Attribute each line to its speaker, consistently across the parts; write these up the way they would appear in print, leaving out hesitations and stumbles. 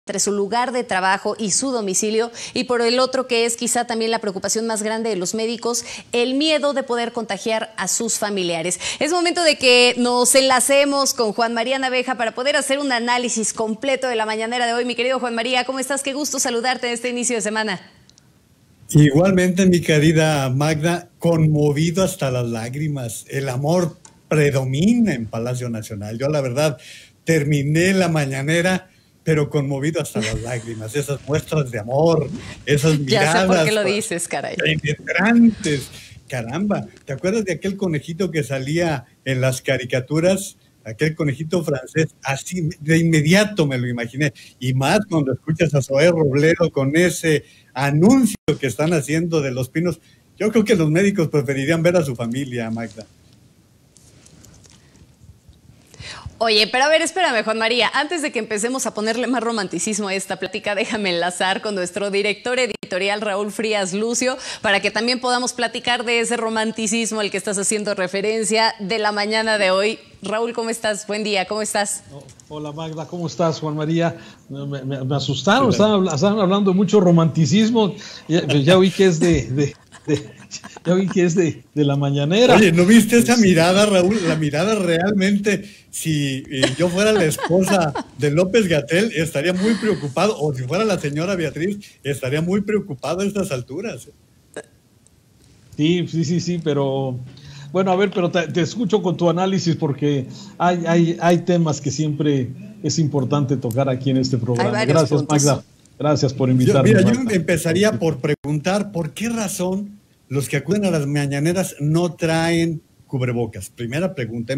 Speaker 1: entre su lugar de trabajo y su domicilio, y por el otro, que es quizá también la preocupación más grande de los médicos, el miedo de poder contagiar a sus familiares. Es momento de que nos enlacemos con Juan María Naveja para poder hacer un análisis completo de la mañanera de hoy. Mi querido Juan María, ¿cómo estás? Qué gusto saludarte en este inicio de semana.
Speaker 2: Igualmente, mi querida Magda, conmovido hasta las lágrimas. El amor predomina en Palacio Nacional. Yo, la verdad, terminé la mañanera pero conmovido hasta las lágrimas, esas muestras de amor, esas miradas.
Speaker 1: Ya sé por qué lo dices, caray.
Speaker 2: Penetrantes. Caramba, ¿te acuerdas de aquel conejito que salía en las caricaturas? Aquel conejito francés, así de inmediato me lo imaginé. Y más cuando escuchas a Zoé Robledo con ese anuncio que están haciendo de Los Pinos. Yo creo que los médicos preferirían ver a su familia, Magda.
Speaker 1: Oye, pero a ver, espérame, Juan María, antes de que empecemos a ponerle más romanticismo a esta plática, déjame enlazar con nuestro director editorial Raúl Frías Lucio, para que también podamos platicar de ese romanticismo al que estás haciendo referencia de la mañana de hoy. Raúl, ¿cómo estás? Buen día, ¿cómo estás?
Speaker 3: Hola Magda, ¿cómo estás, Juan María? Me asustaron, estaban hablando de mucho romanticismo, ya oí que es ya vi que es de la mañanera.
Speaker 2: Oye, ¿no viste esa mirada, Raúl? La mirada realmente, si yo fuera la esposa de López-Gatell, estaría muy preocupado, o si fuera la señora Beatriz, estaría muy preocupado a estas alturas.
Speaker 3: Sí, pero bueno, a ver, pero te escucho con tu análisis, porque hay temas que siempre es importante tocar aquí en este programa. Gracias, puntos. Magda. Gracias por invitarme.
Speaker 2: Yo empezaría por preguntar por qué razón los que acuden a las mañaneras no traen cubrebocas. Primera pregunta.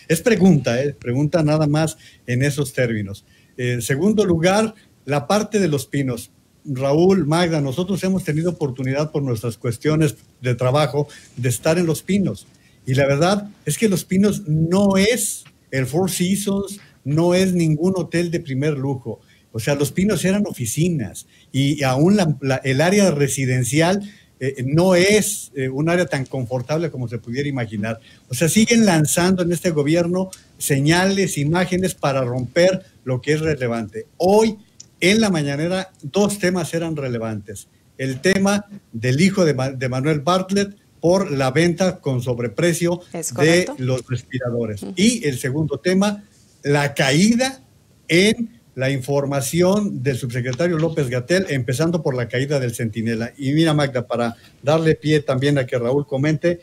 Speaker 2: Es pregunta nada más en esos términos. En segundo lugar, la parte de Los Pinos. Raúl, Magda, nosotros hemos tenido oportunidad por nuestras cuestiones de trabajo de estar en Los Pinos. Y la verdad es que Los Pinos no es el Four Seasons, no es ningún hotel de primer lujo. O sea, Los Pinos eran oficinas y aún el área residencial no es un área tan confortable como se pudiera imaginar. O sea, siguen lanzando en este gobierno señales, imágenes para romper lo que es relevante. Hoy, en la mañanera, dos temas eran relevantes. El tema del hijo de Manuel Bartlett por la venta con sobreprecio de los respiradores. Y el segundo tema, la caída en la información del subsecretario López-Gatell, empezando por la caída del Centinela. Y mira, Magda, para darle pie también a que Raúl comente,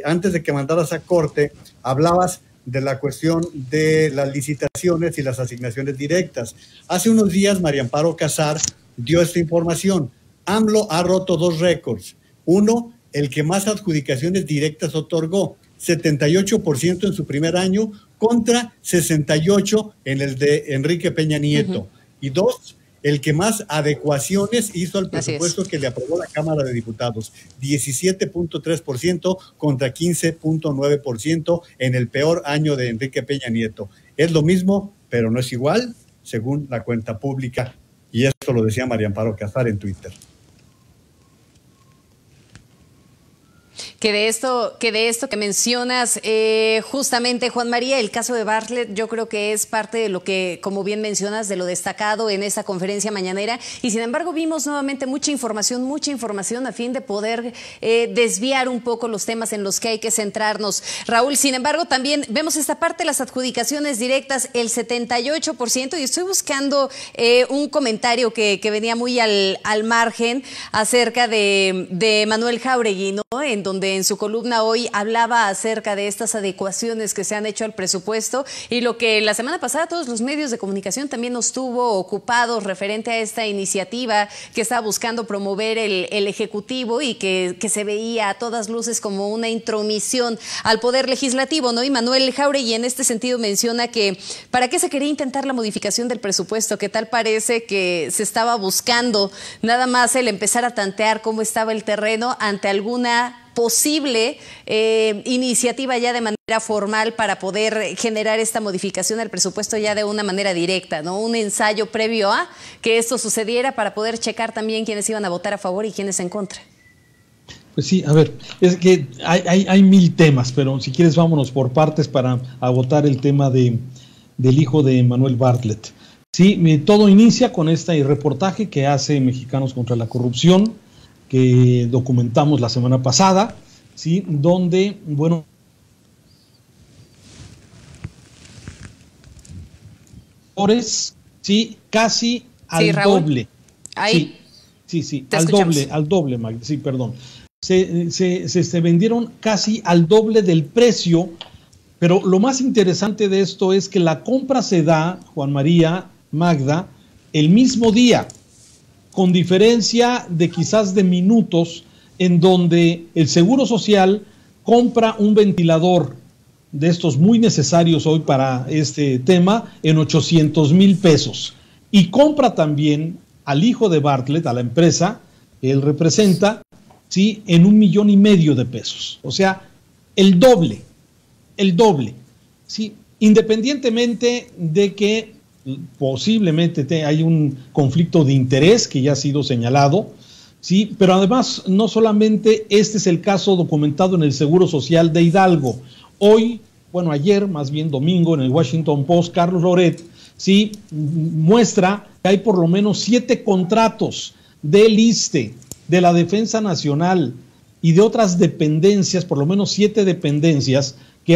Speaker 2: antes de que mandaras a corte, hablabas de la cuestión de las licitaciones y las asignaciones directas. Hace unos días, María Amparo Casar dio esta información. AMLO ha roto dos récords. Uno, el que más adjudicaciones directas otorgó, 78% en su primer año contra 68% en el de Enrique Peña Nieto. Y dos, el que más adecuaciones hizo al presupuesto que le aprobó la Cámara de Diputados, 17.3% contra 15.9% en el peor año de Enrique Peña Nieto. Es lo mismo, pero no es igual, según la cuenta pública, y esto lo decía María Amparo Casar en Twitter.
Speaker 1: Que de esto que mencionas, justamente, Juan María, el caso de Bartlett, yo creo que es parte de lo que, como bien mencionas, de lo destacado en esta conferencia mañanera, y sin embargo vimos nuevamente mucha información a fin de poder desviar un poco los temas en los que hay que centrarnos. Raúl, sin embargo, también vemos esta parte de las adjudicaciones directas, el 78%, y estoy buscando un comentario que venía muy al margen acerca de Manuel Jáuregui, ¿no? En donde en su columna hoy hablaba acerca de estas adecuaciones que se han hecho al presupuesto, y lo que la semana pasada todos los medios de comunicación también nos tuvo ocupados referente a esta iniciativa que estaba buscando promover el Ejecutivo y que se veía a todas luces como una intromisión al Poder Legislativo, ¿no? Y Manuel Jáuregui en este sentido menciona que ¿para qué se quería intentar la modificación del presupuesto? Que tal parece que se estaba buscando nada más el empezar a tantear cómo estaba el terreno ante alguna posible iniciativa ya de manera formal para poder generar esta modificación al presupuesto ya de una manera directa, ¿no? Un ensayo previo a que esto sucediera para poder checar también quiénes iban a votar a favor y quiénes en contra.
Speaker 3: Pues sí, a ver, es que hay mil temas, pero si quieres vámonos por partes para agotar el tema del hijo de Manuel Bartlett. Sí, todo inicia con este reportaje que hace Mexicanos contra la Corrupción, que documentamos la semana pasada, ¿sí? Donde, bueno, sí, casi al doble.
Speaker 1: Ahí.
Speaker 3: Sí, al doble, Magda, sí, perdón. Se vendieron casi al doble del precio, pero lo más interesante de esto es que la compra se da, Juan María, Magda, el mismo día, con diferencia de quizás de minutos, en donde el Seguro Social compra un ventilador de estos muy necesarios hoy para este tema en 800,000 pesos y compra también al hijo de Bartlett, a la empresa que él representa, ¿sí? En 1,5 millones de pesos. O sea, el doble, ¿sí? Independientemente de que posiblemente hay un conflicto de interés que ya ha sido señalado, ¿sí? Pero además no solamente este es el caso documentado en el Seguro Social de Hidalgo. Hoy, bueno, ayer, más bien domingo, en el Washington Post, Carlos Loret, sí, muestra que hay por lo menos 7 contratos del ISSSTE, de la Defensa Nacional y de otras dependencias, por lo menos 7 dependencias, que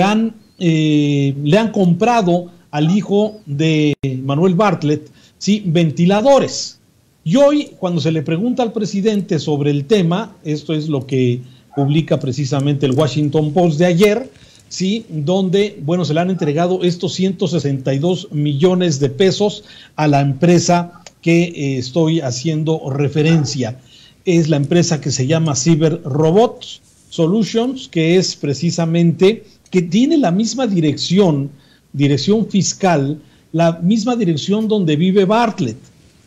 Speaker 3: le han comprado al hijo de Manuel Bartlett, sí, ventiladores. Y hoy, cuando se le pregunta al presidente sobre el tema, esto es lo que publica precisamente el Washington Post de ayer, sí, donde, bueno, se le han entregado estos 162 millones de pesos a la empresa que estoy haciendo referencia. Es la empresa que se llama Cyber Robots Solutions, que es precisamente, que tiene la misma dirección fiscal, la misma dirección donde vive Bartlett,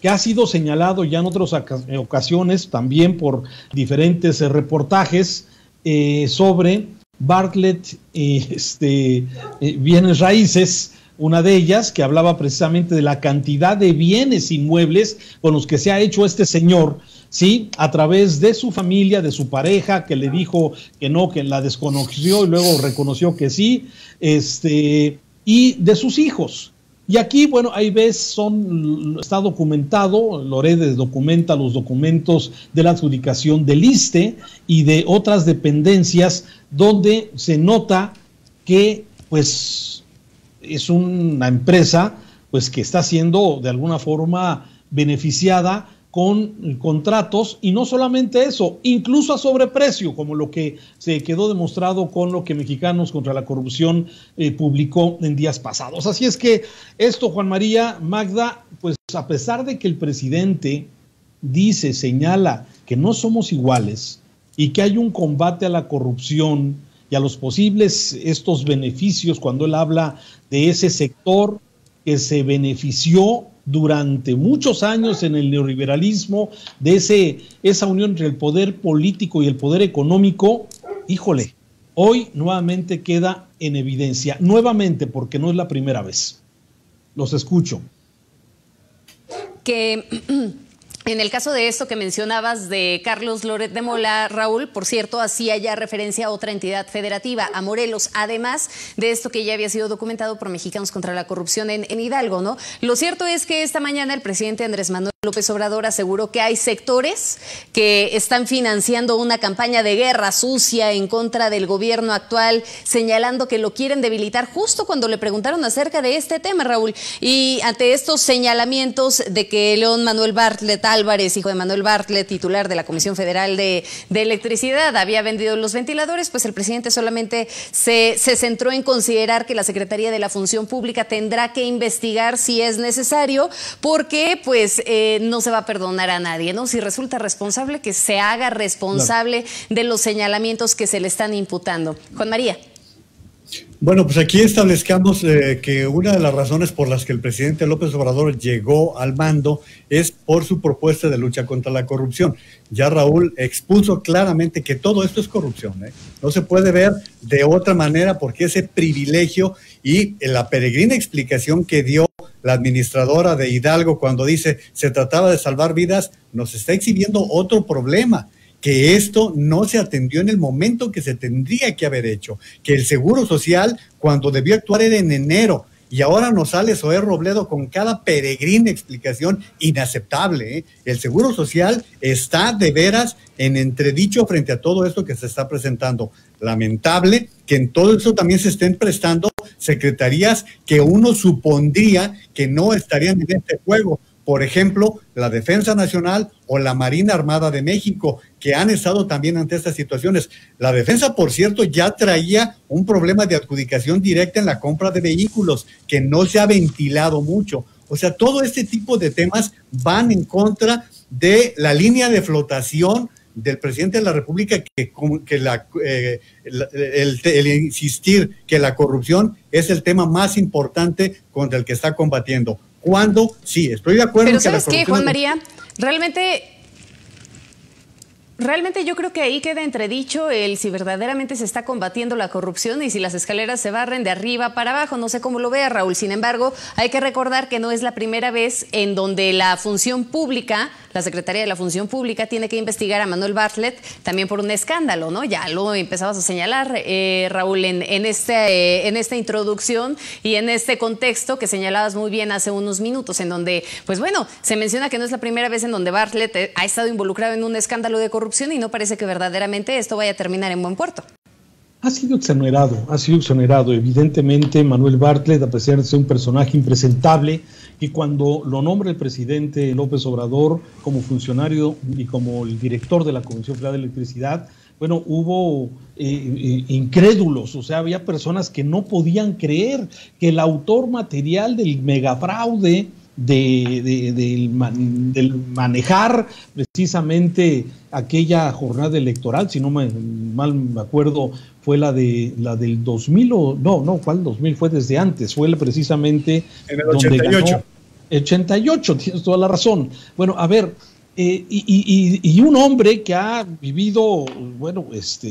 Speaker 3: que ha sido señalado ya en otras ocasiones también por diferentes reportajes sobre Bartlett, bienes raíces, una de ellas que hablaba precisamente de la cantidad de bienes inmuebles con los que se ha hecho este señor, ¿sí? A través de su familia, de su pareja, que le dijo que no, que la desconoció y luego reconoció que sí, y de sus hijos. Y aquí, bueno, ahí ves, está documentado, Loret documenta los documentos de la adjudicación del ISSSTE y de otras dependencias donde se nota que, pues, es una empresa, pues, que está siendo de alguna forma beneficiada con contratos, y no solamente eso, incluso a sobreprecio, como lo que se quedó demostrado con lo que Mexicanos contra la Corrupción publicó en días pasados. Así es que esto, Juan María, Magda, pues a pesar de que el presidente señala que no somos iguales y que hay un combate a la corrupción y a los posibles estos beneficios, cuando él habla de ese sector que se benefició durante muchos años en el neoliberalismo, de esa unión entre el poder político y el poder económico, híjole, hoy nuevamente queda en evidencia, nuevamente porque no es la primera vez. Los escucho.
Speaker 1: Que en el caso de esto que mencionabas de Carlos Loret de Mola, Raúl, por cierto, hacía ya referencia a otra entidad federativa, a Morelos, además de esto que ya había sido documentado por Mexicanos contra la Corrupción en Hidalgo, ¿no? Lo cierto es que esta mañana el presidente Andrés Manuel López Obrador aseguró que hay sectores que están financiando una campaña de guerra sucia en contra del gobierno actual, señalando que lo quieren debilitar justo cuando le preguntaron acerca de este tema, Raúl. Y ante estos señalamientos de que León Manuel Bartlett Álvarez, hijo de Manuel Bartlett, titular de la Comisión Federal de Electricidad, había vendido los ventiladores, pues el presidente solamente se centró en considerar que la Secretaría de la Función Pública tendrá que investigar si es necesario, porque pues no se va a perdonar a nadie, ¿no? Si resulta responsable, que se haga responsable de los señalamientos que se le están imputando. Juan María.
Speaker 2: Bueno, pues aquí establezcamos que una de las razones por las que el presidente López Obrador llegó al mando es por su propuesta de lucha contra la corrupción. Ya Raúl expuso claramente que todo esto es corrupción, ¿eh? No se puede ver de otra manera, porque ese privilegio y la peregrina explicación que dio la administradora de Hidalgo cuando dice se trataba de salvar vidas, nos está exhibiendo otro problema, que esto no se atendió en el momento que se tendría que haber hecho, que el Seguro Social, cuando debió actuar, era en enero, y ahora nos sale Zoé Robledo con cada peregrina explicación inaceptable, ¿eh? El Seguro Social está de veras en entredicho frente a todo esto que se está presentando. Lamentable que en todo eso también se estén prestando secretarías que uno supondría que no estarían en este juego. Por ejemplo, la Defensa Nacional o la Marina Armada de México, que han estado también ante estas situaciones. La Defensa, por cierto, ya traía un problema de adjudicación directa en la compra de vehículos, que no se ha ventilado mucho. O sea, todo este tipo de temas van en contra de la línea de flotación del presidente de la República, el insistir que la corrupción es el tema más importante contra el que está combatiendo. Cuando, sí, estoy de acuerdo.
Speaker 1: Pero ¿sabes qué, Juan María? Realmente yo creo que ahí queda entredicho el si verdaderamente se está combatiendo la corrupción y si las escaleras se barren de arriba para abajo. No sé cómo lo vea, Raúl. Sin embargo, hay que recordar que no es la primera vez en donde la función pública, la Secretaría de la Función Pública, tiene que investigar a Manuel Bartlett también por un escándalo, ¿no? Ya lo empezabas a señalar, Raúl, en esta introducción y en este contexto que señalabas muy bien hace unos minutos, en donde, pues bueno, se menciona que no es la primera vez en donde Bartlett ha estado involucrado en un escándalo de corrupción y no parece que verdaderamente esto vaya a terminar en buen puerto.
Speaker 3: Ha sido exonerado. Evidentemente, Manuel Bartlett, a pesar de ser un personaje impresentable, y cuando lo nombra el presidente López Obrador como funcionario y como el director de la Comisión Federal de Electricidad, bueno, hubo incrédulos, o sea, había personas que no podían creer que el autor material del megafraude, del manejar precisamente aquella jornada electoral, si no mal me acuerdo, fue la del 2000 o no, ¿cuál 2000? Fue desde antes, fue precisamente
Speaker 2: en el 88.
Speaker 3: Ganó 88, tienes toda la razón. Bueno, a ver, y un hombre que ha vivido, bueno, pues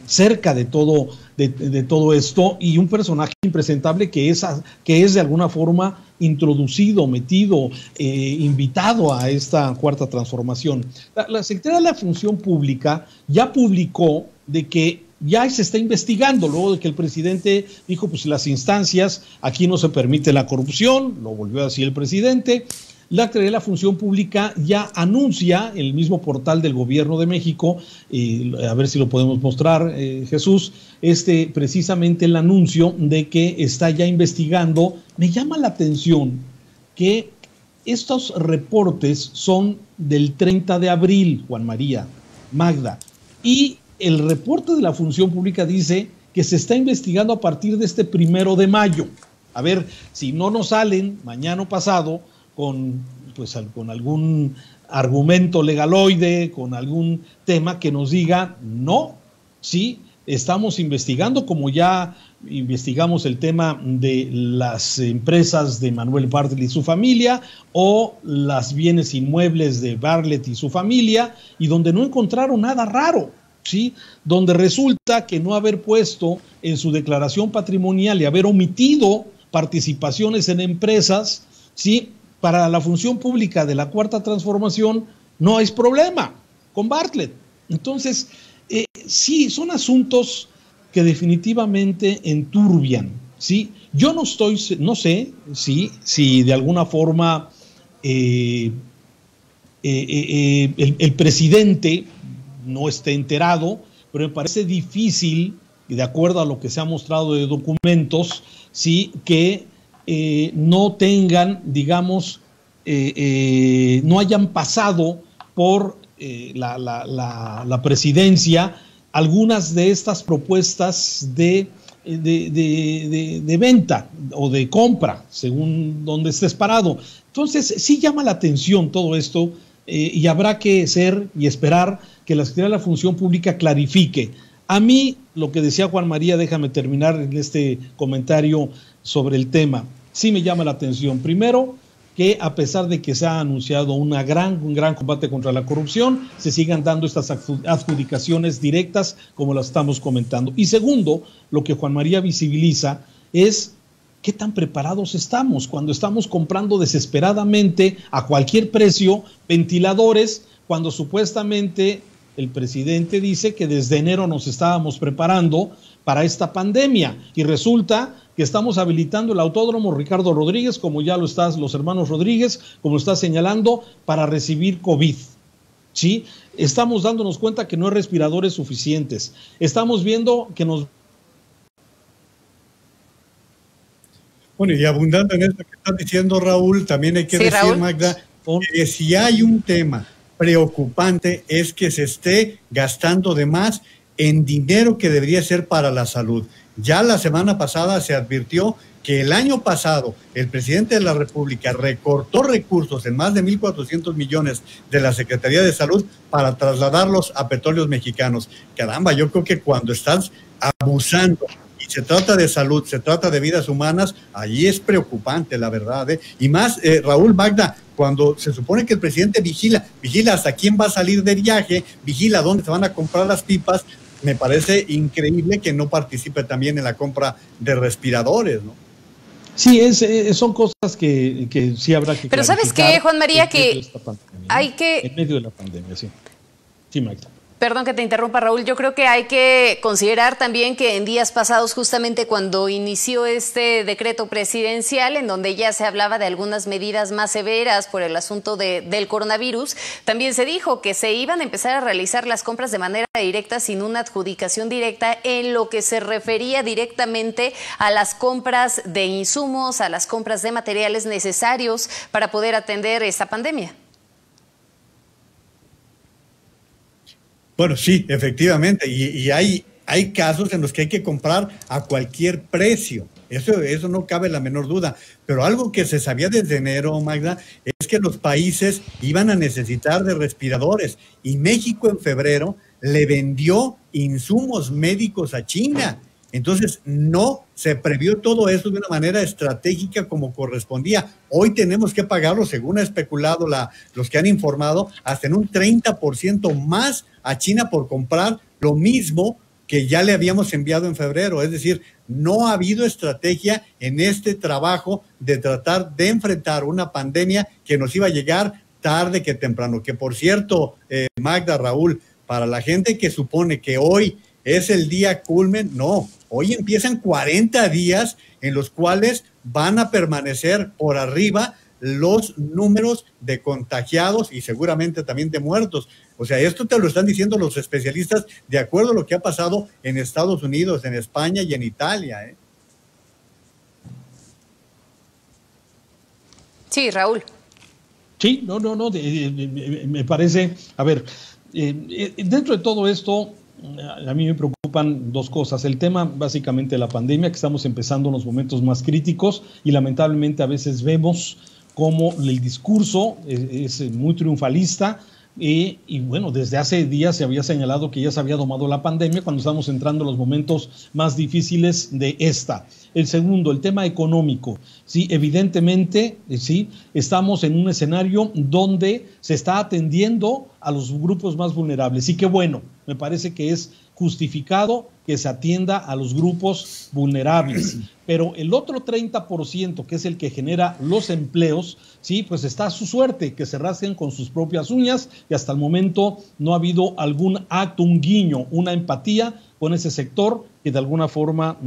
Speaker 3: cerca de todo esto, y un personaje impresentable que es de alguna forma introducido, metido, invitado a esta cuarta transformación. La Secretaría de la Función Pública ya publicó de que ya se está investigando, luego de que el presidente dijo, pues las instancias, aquí no se permite la corrupción, lo volvió a decir el presidente. La Secretaría de la Función Pública ya anuncia en el mismo portal del Gobierno de México, a ver si lo podemos mostrar, Jesús, precisamente el anuncio de que está ya investigando. Me llama la atención que estos reportes son del 30 de abril, Juan María, Magda, y el reporte de la Función Pública dice que se está investigando a partir de este 1 de mayo. A ver, si no nos salen mañana o pasado con algún argumento legaloide, con algún tema que nos diga, no, sí, estamos investigando, como ya investigamos el tema de las empresas de Manuel Bartlett y su familia, o las bienes inmuebles de Bartlett y su familia, y donde no encontraron nada raro, ¿sí? Donde resulta que no haber puesto en su declaración patrimonial y haber omitido participaciones en empresas, ¿sí? Para la Función Pública de la Cuarta Transformación no hay problema con Bartlett. Entonces, sí, son asuntos que definitivamente enturbian, ¿sí? Yo no sé si de alguna forma el presidente no esté enterado, pero me parece difícil, de acuerdo a lo que se ha mostrado de documentos, sí, que no tengan, digamos, no hayan pasado por la presidencia algunas de estas propuestas de venta o de compra, según donde estés parado. Entonces, sí llama la atención todo esto, y habrá que ser y esperar que la Secretaría de la Función Pública clarifique. A mí, lo que decía Juan María, déjame terminar en este comentario sobre el tema, sí me llama la atención. Primero, que a pesar de que se ha anunciado un gran combate contra la corrupción, se sigan dando estas adjudicaciones directas como las estamos comentando. Y segundo, lo que Juan María visibiliza es qué tan preparados estamos cuando estamos comprando desesperadamente a cualquier precio ventiladores, cuando supuestamente el presidente dice que desde enero nos estábamos preparando para esta pandemia. Y resulta que estamos habilitando el Autódromo Ricardo Rodríguez, como ya lo estás, los hermanos Rodríguez, como lo está señalando, para recibir COVID. ¿Sí? Estamos dándonos cuenta que no hay respiradores suficientes. Estamos viendo que nos...
Speaker 2: Bueno, y abundando en esto que estás diciendo, Raúl, también hay que decir, Raúl, Magda, que si hay un tema preocupante es que se esté gastando de más en dinero que debería ser para la salud. Ya la semana pasada se advirtió que el año pasado el presidente de la República recortó recursos en más de 1.400 millones de la Secretaría de Salud para trasladarlos a Petróleos Mexicanos. Caramba, yo creo que cuando estás abusando y se trata de salud, se trata de vidas humanas, ahí es preocupante, la verdad, ¿eh? Y más, Raúl, Magda, cuando se supone que el presidente vigila hasta quién va a salir de viaje, vigila dónde se van a comprar las pipas, me parece increíble que no participe también en la compra de respiradores, ¿no?
Speaker 3: Sí, son cosas que sí habrá que
Speaker 1: Pero ¿sabes qué, Juan María? Que hay que...
Speaker 3: En medio de la pandemia, sí. Sí, Magda.
Speaker 1: Perdón que te interrumpa, Raúl. Yo creo que hay que considerar también que en días pasados, justamente cuando inició este decreto presidencial, en donde ya se hablaba de algunas medidas más severas por el asunto del coronavirus, también se dijo que se iban a empezar a realizar las compras de manera directa, sin una adjudicación directa, en lo que se refería directamente a las compras de insumos, a las compras de materiales necesarios para poder atender esta pandemia.
Speaker 2: Bueno, sí, efectivamente, y hay casos en los que hay que comprar a cualquier precio, eso no cabe la menor duda, pero algo que se sabía desde enero, Magda, es que los países iban a necesitar de respiradores, y México en febrero le vendió insumos médicos a China. Entonces, no se previó todo eso de una manera estratégica como correspondía. Hoy tenemos que pagarlo, según ha especulado los que han informado, hasta en un 30% más a China por comprar lo mismo que ya le habíamos enviado en febrero. Es decir, no ha habido estrategia en este trabajo de tratar de enfrentar una pandemia que nos iba a llegar tarde que temprano. Que por cierto, Magda, Raúl, para la gente que supone que hoy es el día culmen, no. Hoy empiezan 40 días en los cuales van a permanecer por arriba los números de contagiados y seguramente también de muertos. O sea, esto te lo están diciendo los especialistas de acuerdo a lo que ha pasado en Estados Unidos, en España y en Italia, ¿eh?
Speaker 1: Sí, Raúl.
Speaker 3: Sí, no, me parece, a ver, dentro de todo esto, a mí me preocupan dos cosas. El tema básicamente de la pandemia, que estamos empezando en los momentos más críticos y lamentablemente a veces vemos cómo el discurso es muy triunfalista y bueno, desde hace días se había señalado que ya se había domado la pandemia cuando estamos entrando en los momentos más difíciles de esta. El segundo, el tema económico. Sí, evidentemente, sí, estamos en un escenario donde se está atendiendo a los grupos más vulnerables. Y qué bueno, me parece que es justificado que se atienda a los grupos vulnerables. Pero el otro 30%, que es el que genera los empleos, sí, pues está a su suerte, que se rasguen con sus propias uñas, y hasta el momento no ha habido algún acto, un guiño, una empatía con ese sector que de alguna forma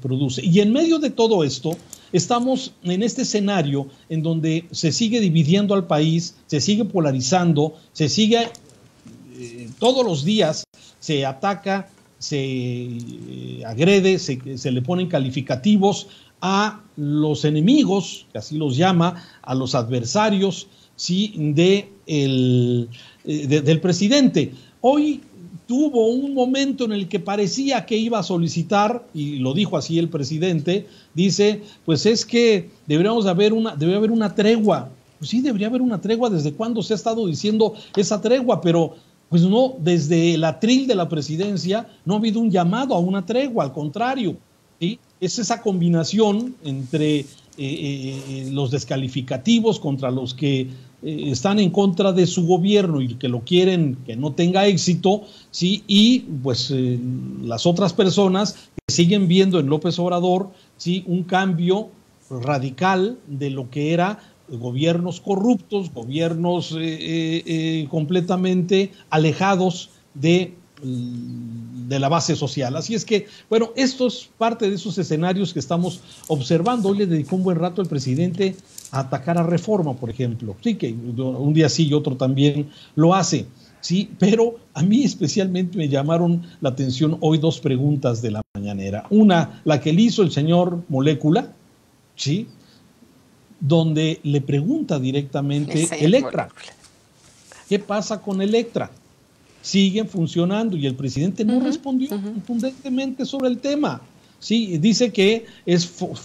Speaker 3: produce. Y en medio de todo esto, estamos en este escenario en donde se sigue dividiendo al país, se sigue polarizando, se sigue todos los días se ataca, se agrede, se le ponen calificativos a los enemigos, que así los llama, a los adversarios, ¿sí? del presidente. Hoy tuvo un momento en el que parecía que iba a solicitar, y lo dijo así el presidente, dice, pues es que debe haber una tregua. Pues sí, debería haber una tregua. ¿Desde cuándo se ha estado diciendo esa tregua? Pero pues no, desde el atril de la presidencia no ha habido un llamado a una tregua, al contrario, ¿sí? Es esa combinación entre los descalificativos contra los que están en contra de su gobierno y que lo quieren que no tenga éxito, ¿sí? Y pues las otras personas que siguen viendo en López Obrador, ¿sí? Un cambio radical de lo que era gobiernos corruptos, gobiernos completamente alejados de de la base social. Así es que, bueno, esto es parte de esos escenarios que estamos observando. Hoy le dedicó un buen rato el presidente a atacar a Reforma, por ejemplo. Sí, que un día sí y otro también lo hace. Sí, pero a mí especialmente me llamaron la atención hoy dos preguntas de la mañanera. Una, la que le hizo el señor Molécula, ¿sí? Donde le pregunta directamente Electra. ¿Qué pasa con Electra? Siguen funcionando y el presidente no respondió contundentemente sobre el tema. Sí, dice que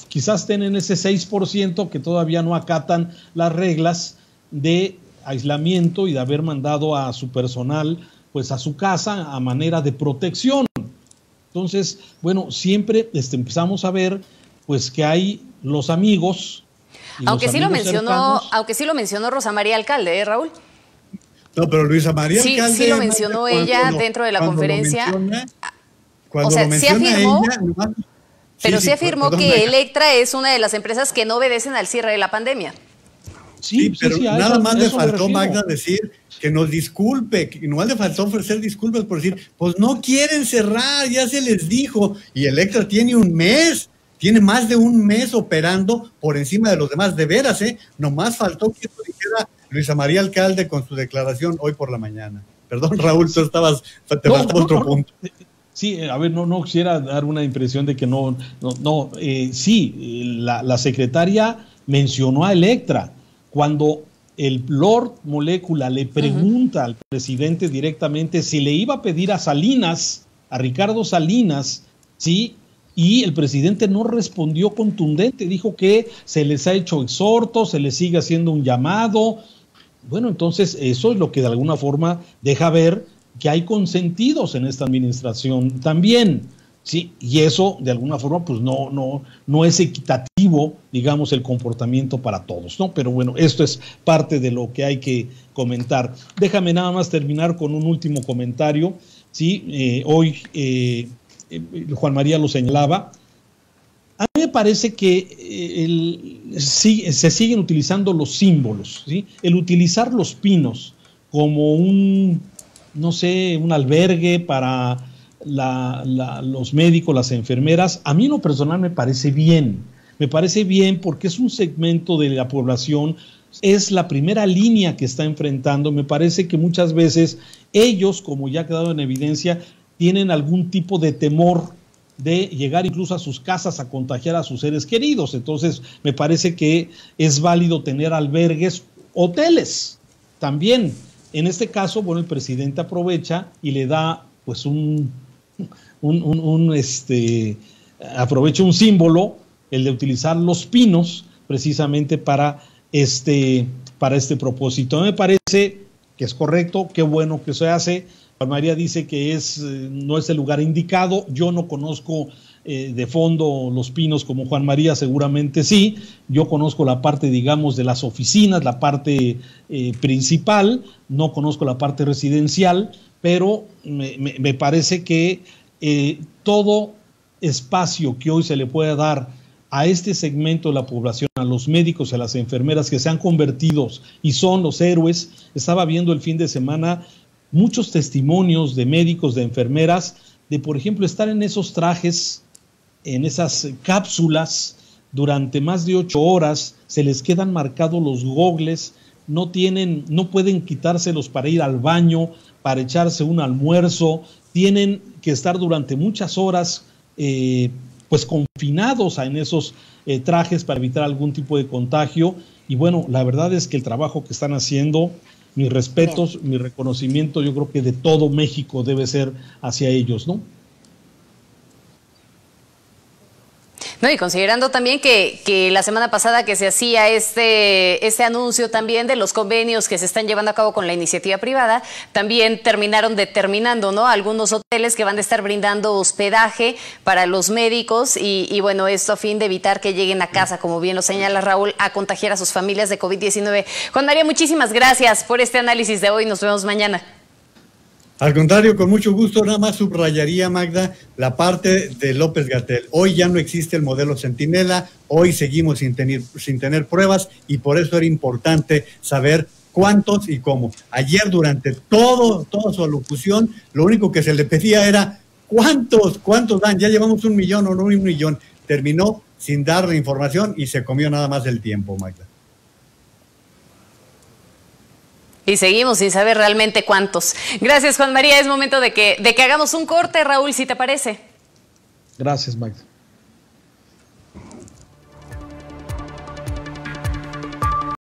Speaker 3: quizás tienen ese 6% que todavía no acatan las reglas de aislamiento y de haber mandado a su personal pues a su casa a manera de protección. Entonces, bueno, siempre empezamos a ver pues que hay los amigos.
Speaker 1: Aunque sí lo mencionó Rosa María Alcalde, Raúl.
Speaker 2: No, pero Luisa María Alcalde...
Speaker 1: Sí lo mencionó ella dentro de la conferencia.
Speaker 2: Cuando lo menciona ella...
Speaker 1: Pero sí afirmó que Electra es una de las empresas que no obedecen al cierre de la pandemia.
Speaker 2: Sí, pero nada más le faltó, Magda, decir que nos disculpe, que igual le faltó ofrecer disculpas por decir, pues no quieren cerrar, ya se les dijo, y Electra tiene más de un mes operando por encima de los demás, de veras, nomás faltó que lo dijera Luisa María Alcalde con su declaración hoy por la mañana. Perdón, Raúl, tú te faltaba otro punto.
Speaker 3: Sí, a ver, no quisiera dar una impresión de que la secretaria mencionó a Electra. Cuando el Lord Molécula le pregunta al presidente directamente si le iba a pedir a Salinas, a Ricardo Salinas, ¿sí? Y el presidente no respondió contundente, dijo que se les ha hecho exhorto, se les sigue haciendo un llamado. Bueno, entonces eso es lo que de alguna forma deja ver que hay consentidos en esta administración también, ¿sí? Y eso de alguna forma pues no es equitativo, digamos, el comportamiento para todos, ¿no? Pero bueno, esto es parte de lo que hay que comentar. Déjame nada más terminar con un último comentario, ¿sí? Hoy Juan María lo señalaba. A mí me parece que se siguen utilizando los símbolos, ¿sí? El utilizar los pinos como un albergue para los médicos, las enfermeras, a mí en lo personal me parece bien porque es un segmento de la población, es la primera línea que está enfrentando. Me parece que muchas veces ellos, como ya ha quedado en evidencia, tienen algún tipo de temor de llegar incluso a sus casas a contagiar a sus seres queridos. Entonces me parece que es válido tener albergues, hoteles también. En este caso, bueno, el presidente aprovecha y le da pues aprovecha un símbolo, el de utilizar los pinos precisamente para este propósito. Me parece que es correcto, qué bueno que se hace. Juan María dice que no es el lugar indicado. Yo no conozco de fondo los pinos como Juan María, seguramente sí. Yo conozco la parte, digamos, de las oficinas, la parte principal, no conozco la parte residencial, pero me parece que todo espacio que hoy se le pueda dar a este segmento de la población, a los médicos y a las enfermeras que se han convertido y son los héroes. Estaba viendo el fin de semana muchos testimonios de médicos, de enfermeras, de, por ejemplo, estar en esos trajes, en esas cápsulas durante más de 8 horas, se les quedan marcados los gogles, no pueden quitárselos para ir al baño, para echarse un almuerzo, tienen que estar durante muchas horas pues confinados en esos trajes para evitar algún tipo de contagio. Y bueno, la verdad es que el trabajo que están haciendo, mis respetos, mi reconocimiento, yo creo que de todo México debe ser hacia ellos, ¿no?
Speaker 1: No, y considerando también que la semana pasada que se hacía este anuncio también de los convenios que se están llevando a cabo con la iniciativa privada, también terminaron determinando, ¿no?, algunos hoteles que van a estar brindando hospedaje para los médicos y bueno, esto a fin de evitar que lleguen a casa, como bien lo señala Raúl, a contagiar a sus familias de COVID-19. Juan María, muchísimas gracias por este análisis de hoy. Nos vemos mañana.
Speaker 2: Al contrario, con mucho gusto, nada más subrayaría, Magda, la parte de López-Gatell. Hoy ya no existe el modelo Centinela, hoy seguimos sin tener pruebas y por eso era importante saber cuántos y cómo. Ayer durante toda su alocución, lo único que se le pedía era ¿cuántos dan? Ya llevamos 1 millón o no 1 millón. Terminó sin dar la información y se comió nada más el tiempo, Magda.
Speaker 1: Y seguimos sin saber realmente cuántos. Gracias, Juan María. Es momento de que hagamos un corte, Raúl, si te parece.
Speaker 3: Gracias, Magda.